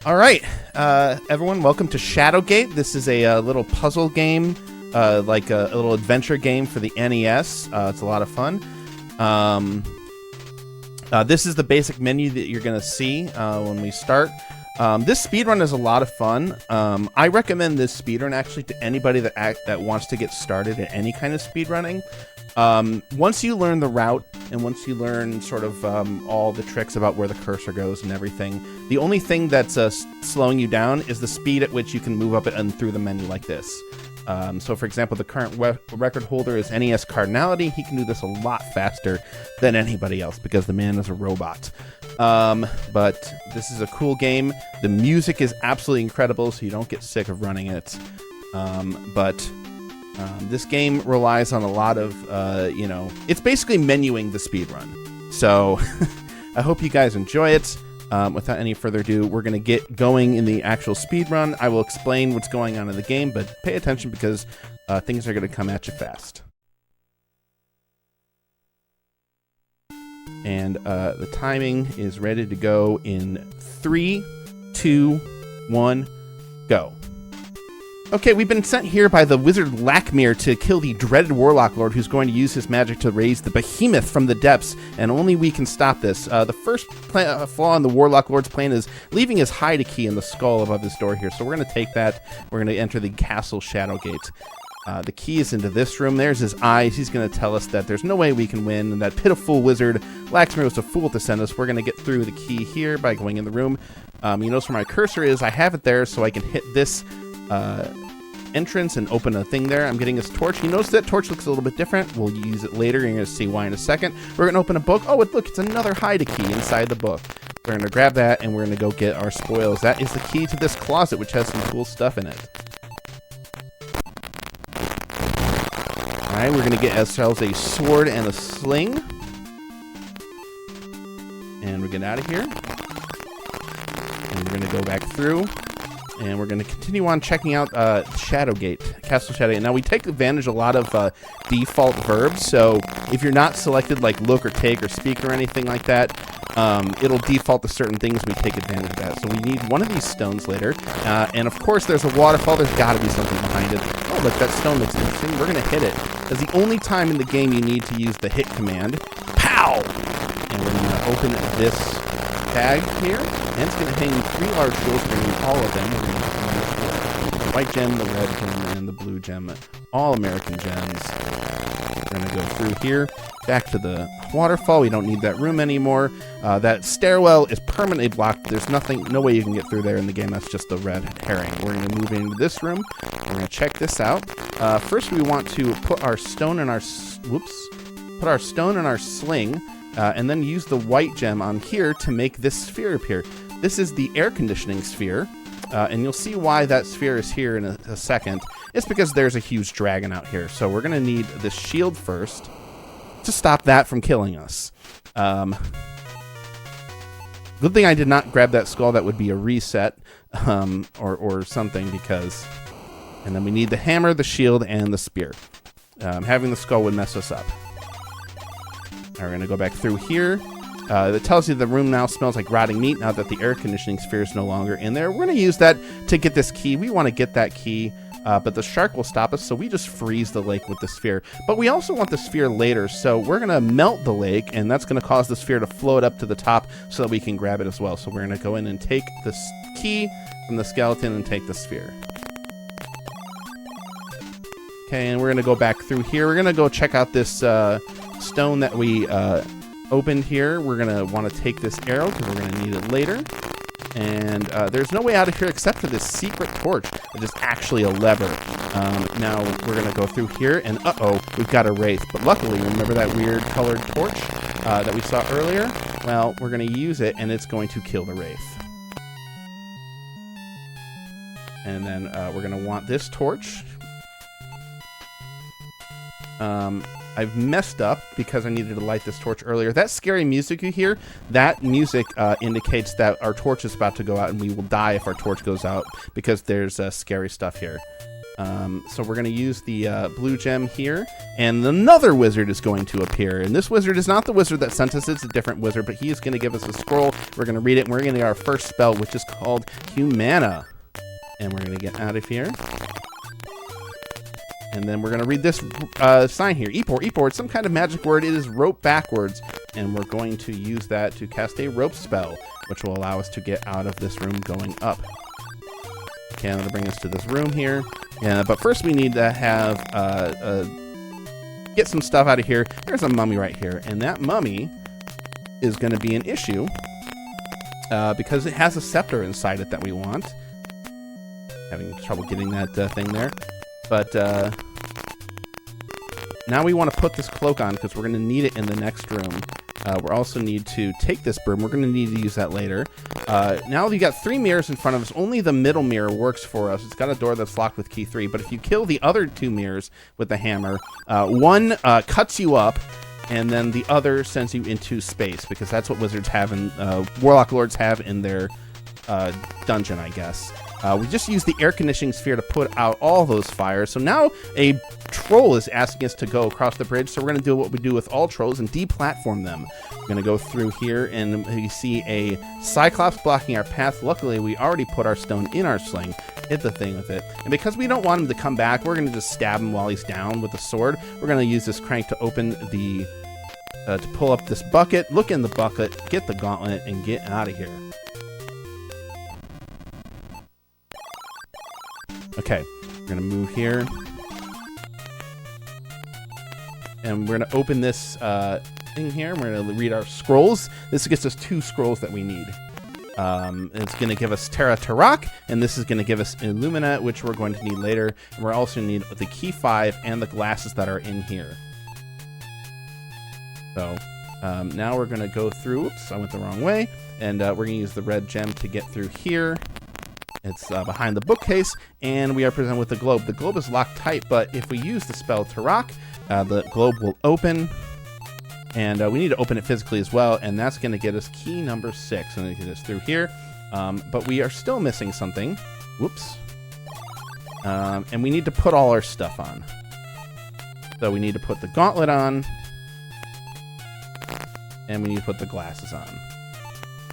All right, everyone, welcome to Shadowgate. This is a little puzzle game, like a little adventure game for the NES. It's a lot of fun. This is the basic menu that you're going to see when we start. This speedrun is a lot of fun. I recommend this speedrun actually to anybody that wants to get started at any kind of speedrunning. Once you learn the route and once you learn sort of all the tricks about where the cursor goes and everything, the only thing that's slowing you down is the speed at which you can move up and through the menu like this. So, for example, the current record holder is NES Cardinality. He can do this a lot faster than anybody else because the man is a robot. But this is a cool game. The music is absolutely incredible, so you don't get sick of running it. This game relies on a lot of, it's basically menuing the speedrun. So I hope you guys enjoy it. Without any further ado, we're going to get going in the actual speedrun. I will explain what's going on in the game, but pay attention because things are going to come at you fast. And the timing is ready to go in 3, 2, 1, go. Okay, we've been sent here by the wizard Lakmir to kill the dreaded Warlock Lord who's going to use his magic to raise the behemoth from the depths, and only we can stop this. The first flaw in the Warlock Lord's plan is leaving his hide key in the skull above his door here, so we're going to take that. We're going to enter the castle Shadowgate. The key is into this room. There's his eyes. He's going to tell us that there's no way we can win, and that pitiful wizard Lakmir was a fool to send us. We're going to get through the key here by going in the room. You notice where my cursor is. I have it there so I can hit this entrance and open a thing there. I'm getting this torch. You notice that torch looks a little bit different. We'll use it later. You're going to see why in a second. We're going to open a book. Oh, look, it's another hide key inside the book. We're going to grab that, and we're going to go get our spoils. That is the key to this closet, which has some cool stuff in it. All right, we're going to get ourselves a sword and a sling. And we're getting out of here. And we're going to go back through. And we're going to continue on checking out Shadowgate, Castle Shadowgate. Now, we take advantage of a lot of default verbs, so if you're not selected like look or take or speak or anything like that, it'll default to certain things. We take advantage of that. So we need one of these stones later. And, of course, there's a waterfall. There's got to be something behind it. Oh, look, that stone looks interesting. We're going to hit it. That's the only time in the game you need to use the hit command. Pow! And we're going to open this tag here. And it's going to hang 3 large jewels. We're going to need all of them. We're going to use the white gem, the red gem, and the blue gem. All American gems. We're going to go through here. Back to the waterfall. We don't need that room anymore. That stairwell is permanently blocked. There's no way you can get through there in the game. That's just the red herring. We're going to move into this room. We're going to check this out. First, we want to put our stone in our... Put our stone in our sling. And then use the white gem on here to make this sphere appear. This is the air conditioning sphere, and you'll see why that sphere is here in a second. It's because there's a huge dragon out here, so we're going to need this shield first to stop that from killing us. Good thing I did not grab that skull. That would be a reset or something, because... And then we need the hammer, the shield, and the spear. Having the skull would mess us up. We're going to go back through here. It tells you the room now smells like rotting meat now that the air conditioning sphere is no longer in there. We're going to use that to get this key. We want to get that key, but the shark will stop us, so we just freeze the lake with the sphere. But we also want the sphere later, so we're going to melt the lake, and that's going to cause the sphere to float up to the top so that we can grab it as well. So we're going to go in and take this key from the skeleton and take the sphere. Okay, and we're going to go back through here. We're going to go check out this... stone that we opened here. We're going to want to take this arrow because we're going to need it later. And there's no way out of here except for this secret torch, which is actually a lever. Now we're going to go through here, and uh-oh, we've got a wraith. But luckily, remember that weird colored torch that we saw earlier? Well, we're going to use it, and it's going to kill the wraith. And then we're going to want this torch. I've messed up because I needed to light this torch earlier. That scary music you hear, that music indicates that our torch is about to go out and we will die if our torch goes out because there's scary stuff here. So we're going to use the blue gem here, and another wizard is going to appear. And this wizard is not the wizard that sent us, it's a different wizard, but he is going to give us a scroll. We're going to read it, and we're going to get our first spell, which is called Humana. And we're going to get out of here. And then we're going to read this sign here. Epor, Epor, it's some kind of magic word. It is rope backwards. And we're going to use that to cast a rope spell, which will allow us to get out of this room going up. Okay, I'm going to bring us to this room here. But first we need to have get some stuff out of here. There's a mummy right here. And that mummy is going to be an issue because it has a scepter inside it that we want. Having trouble getting that thing there. But now we want to put this cloak on because we're going to need it in the next room. We also need to take this broom. We're going to need to use that later. Now we've got 3 mirrors in front of us. Only the middle mirror works for us. It's got a door that's locked with key 3. But if you kill the other 2 mirrors with the hammer, one cuts you up, and then the other sends you into space because that's what wizards have and warlock lords have in their dungeon, I guess. We just used the air conditioning sphere to put out all those fires. So now a troll is asking us to go across the bridge. So we're going to do what we do with all trolls and deplatform them. We're going to go through here, and we see a Cyclops blocking our path. Luckily, we already put our stone in our sling. Hit the thing with it. And because we don't want him to come back, we're going to just stab him while he's down with the sword. We're going to use this crank to open the... to pull up this bucket, look in the bucket, get the gauntlet, and get out of here. Okay, we're going to move here. And we're going to open this thing here. We're going to read our scrolls. This gets us 2 scrolls that we need. It's going to give us Terra Tarak, and this is going to give us Illumina, which we're going to need later. And we're also going to need the Key 5 and the glasses that are in here. So now we're going to go through. Oops, I went the wrong way. And we're going to use the red gem to get through here. It's behind the bookcase, and we are presented with the globe. The globe is locked tight, but if we use the spell Tarak, the globe will open, and we need to open it physically as well, and that's going to get us key number 6, and it get us through here. But we are still missing something. Whoops. And we need to put all our stuff on. So we need to put the gauntlet on, and we need to put the glasses on.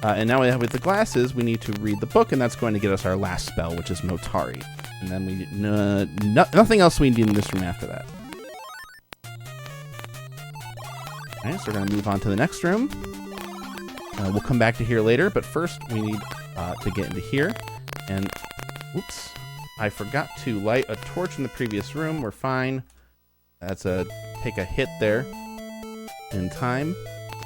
And now with the glasses, we need to read the book, and that's going to get us our last spell, which is Motari. And then we nothing else we need in this room after that. Alright, so we're going to move on to the next room. We'll come back to here later, but first we need to get into here. And, whoops, I forgot to light a torch in the previous room. We're fine. That's take a hit there in time.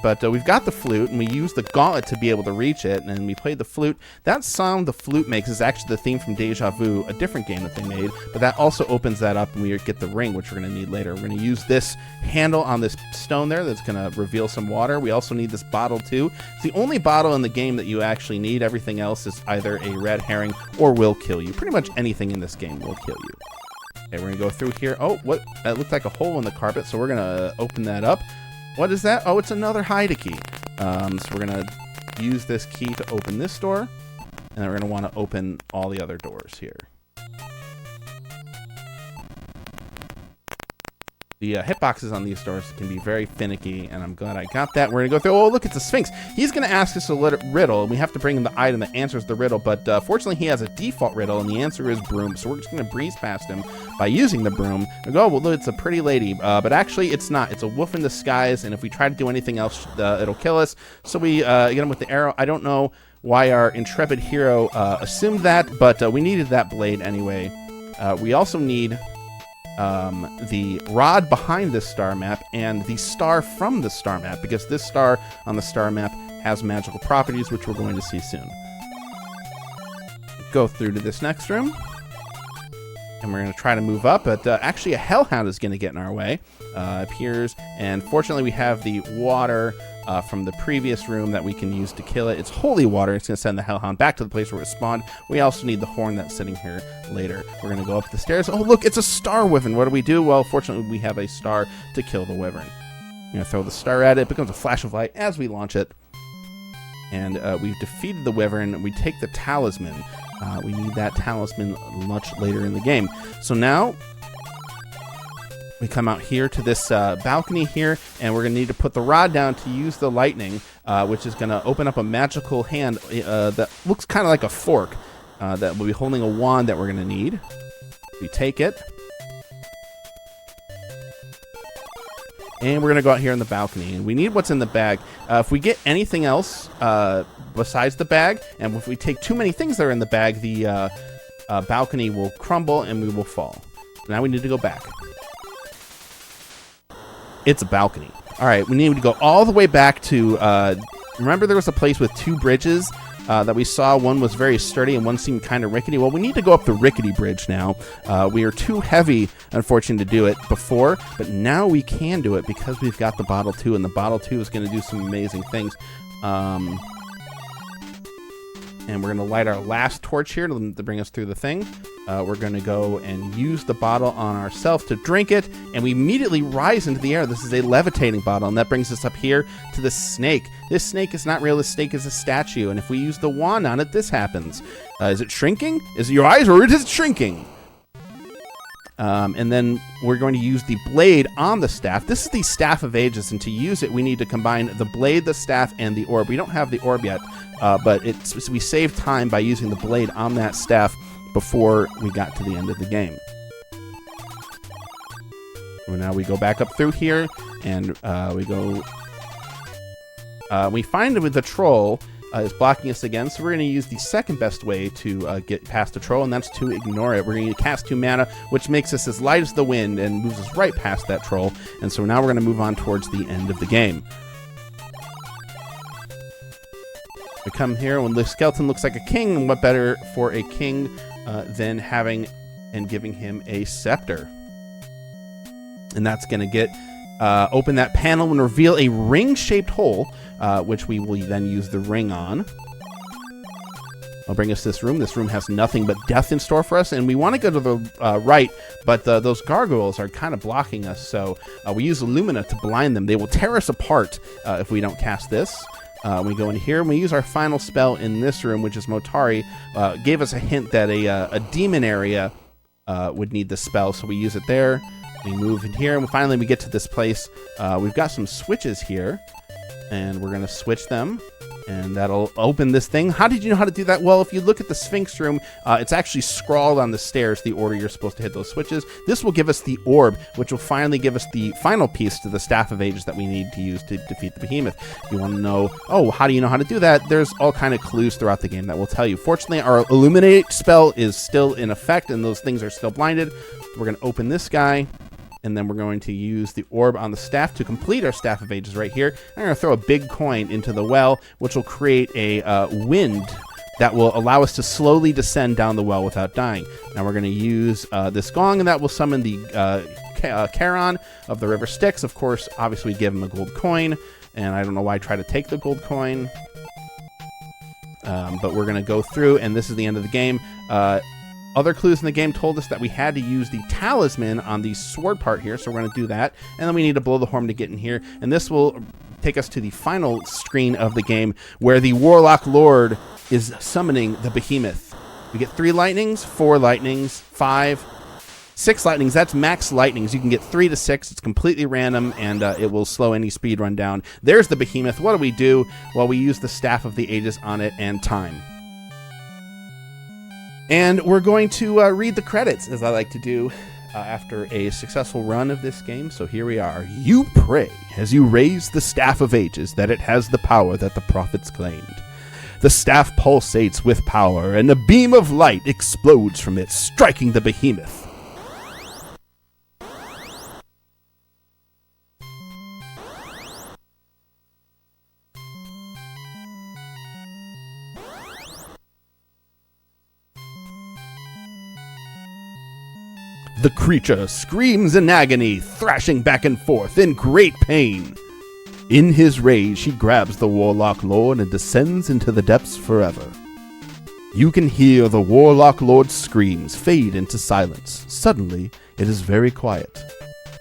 But we've got the flute, and we use the gauntlet to be able to reach it, and we played the flute. That sound the flute makes is actually the theme from Deja Vu, a different game that they made, but that also opens that up, and we get the ring, which we're going to need later. We're going to use this handle on this stone there that's going to reveal some water. We also need this bottle, too. It's the only bottle in the game that you actually need. Everything else is either a red herring or will kill you. Pretty much anything in this game will kill you. Okay, we're going to go through here. Oh, what? That looked like a hole in the carpet, so we're going to open that up. What is that? Oh, it's another hide key. So we're going to use this key to open this door. And then we're going to want to open all the other doors here. The hitboxes on these doors can be very finicky, and I'm glad I got that. We're going to go through. Oh, look, it's a Sphinx. He's going to ask us a riddle, and we have to bring him the item that answers the riddle. But fortunately, he has a default riddle, and the answer is broom. So we're just going to breeze past him by using the broom. We go, oh, well, look, it's a pretty lady. But actually, it's not. It's a wolf in disguise, and if we try to do anything else, it'll kill us. So we get him with the arrow. I don't know why our intrepid hero assumed that, but we needed that blade anyway. We also need... the rod behind this star map and the star from the star map, because this star on the star map has magical properties, which we're going to see soon. go through to this next room. And we're going to try to move up, but actually a hellhound is going to get in our way. Appears, and fortunately we have the water from the previous room that we can use to kill it. It's holy water. It's going to send the hellhound back to the place where it spawned. We also need the horn that's sitting here later. We're going to go up the stairs. Oh, look, it's a star wyvern. What do? Well, fortunately we have a star to kill the wyvern. We're going to throw the star at it. It becomes a flash of light as we launch it. And we've defeated the wyvern. We take the talisman. We need that talisman much later in the game. So now we come out here to this balcony here, and we're going to need to put the rod down to use the lightning, which is going to open up a magical hand that looks kind of like a fork that will be holding a wand that we're going to need. We take it. And we're going to go out here in the balcony, and we need what's in the bag. If we get anything else besides the bag, and if we take too many things that are in the bag, the balcony will crumble and we will fall. Now we need to go back. It's a balcony. All right, we need to go all the way back to... remember there was a place with 2 bridges that we saw? One was very sturdy and one seemed kind of rickety. Well, we need to go up the rickety bridge now. We are too heavy, unfortunately, to do it before, but now we can do it because we've got the Bottle 2, and the Bottle 2 is going to do some amazing things. And we're going to light our last torch here to bring us through the thing. We're going to go and use the bottle on ourselves to drink it, and we immediately rise into the air. This is a levitating bottle, and that brings us up here to the snake. This snake is not real. This snake is a statue, and if we use the wand on it, this happens. Is it shrinking? Is it your eyes, or is it shrinking? And then we're going to use the blade on the staff. This is the Staff of Ages, and to use it, we need to combine the blade, the staff, and the orb. We don't have the orb yet, but we save time by using the blade on that staff before we got to the end of the game. Well, now we go back up through here, and we find with the troll is blocking us again, so we're going to use the second best way to get past the troll, and that's to ignore it. We're going to cast 2 mana, which makes us as light as the wind and moves us right past that troll, and so now we're going to move on towards the end of the game. We come here when the skeleton looks like a king, and what better for a king than having and giving him a scepter. And that's going to get open that panel and reveal a ring-shaped hole, which we will then use the ring on. I'll bring us this room. This room has nothing but death in store for us, and we want to go to the right, but those gargoyles are kind of blocking us, so we use Illumina to blind them. They will tear us apart if we don't cast this. We go in here, and we use our final spell in this room, which is Motari. Gave us a hint that a demon area would need the spell, so we use it there. We move in here, and finally we get to this place. We've got some switches here, and we're going to switch them, and that'll open this thing. How did you know how to do that? Well, if you look at the Sphinx room, it's actually scrawled on the stairs the order you're supposed to hit those switches. This will give us the orb, which will finally give us the final piece to the Staff of Ages that we need to use to defeat the behemoth. If you want to know, oh, how do you know how to do that? There's all kind of clues throughout the game that will tell you. Fortunately, our Illuminate spell is still in effect, and those things are still blinded. We're going to open this guy, and then we're going to use the orb on the staff to complete our Staff of Ages right here. I'm going to throw a big coin into the well, which will create a wind that will allow us to slowly descend down the well without dying. Now we're going to use this gong, and that will summon the Charon of the River Styx. Of course, obviously we give him a gold coin, and I don't know why I try to take the gold coin. But we're going to go through, and this is the end of the game. Other clues in the game told us that we had to use the talisman on the sword part here, so we're going to do that. And then we need to blow the horn to get in here, and this will take us to the final screen of the game, where the Warlock Lord is summoning the behemoth. We get 3 lightnings, 4 lightnings, 5, 6 lightnings. That's max lightnings. You can get 3 to 6. It's completely random, and it will slow any speed run down. There's the behemoth. What do? Well, we use the Staff of the Ages on it and time. And we're going to read the credits, as I like to do after a successful run of this game. So here we are. You pray as you raise the Staff of Ages that it has the power that the prophets claimed. The staff pulsates with power, and a beam of light explodes from it, striking the behemoth. The creature screams in agony, thrashing back and forth in great pain. In his rage, he grabs the Warlock Lord and descends into the depths forever. You can hear the Warlock Lord's screams fade into silence. Suddenly, it is very quiet.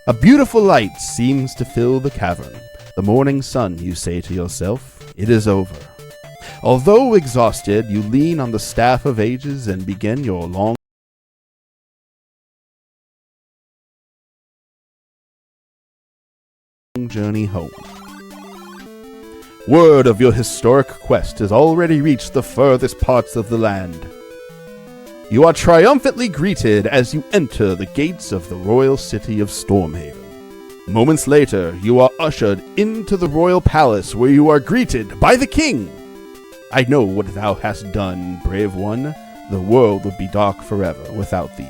A beautiful light seems to fill the cavern. The morning sun, you say to yourself, it is over. Although exhausted, you lean on the Staff of Ages and begin your long journey home. Word of your historic quest has already reached the furthest parts of the land. You are triumphantly greeted as you enter the gates of the royal city of Stormhaven. Moments later, you are ushered into the royal palace where you are greeted by the king. I know what thou hast done, brave one. The world would be dark forever without thee.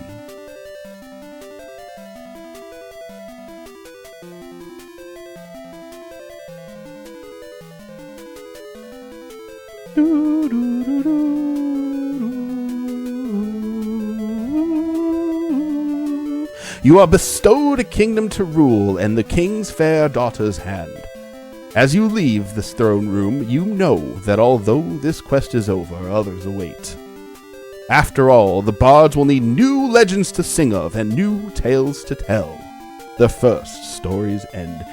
You are bestowed a kingdom to rule and the king's fair daughter's hand. As you leave this throne room, you know that although this quest is over, others await. After all, the bards will need new legends to sing of and new tales to tell. The first stories end.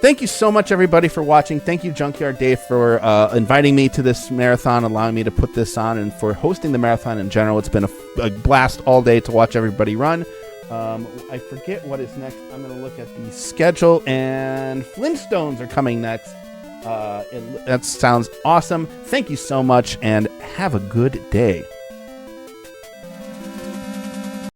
Thank you so much, everybody, for watching. Thank you, Junkyard Dave, for inviting me to this marathon, allowing me to put this on, and for hosting the marathon in general. It's been a blast all day to watch everybody run. I forget what is next. I'm going to look at the schedule, and Flintstones are coming next. That sounds awesome. Thank you so much, and have a good day.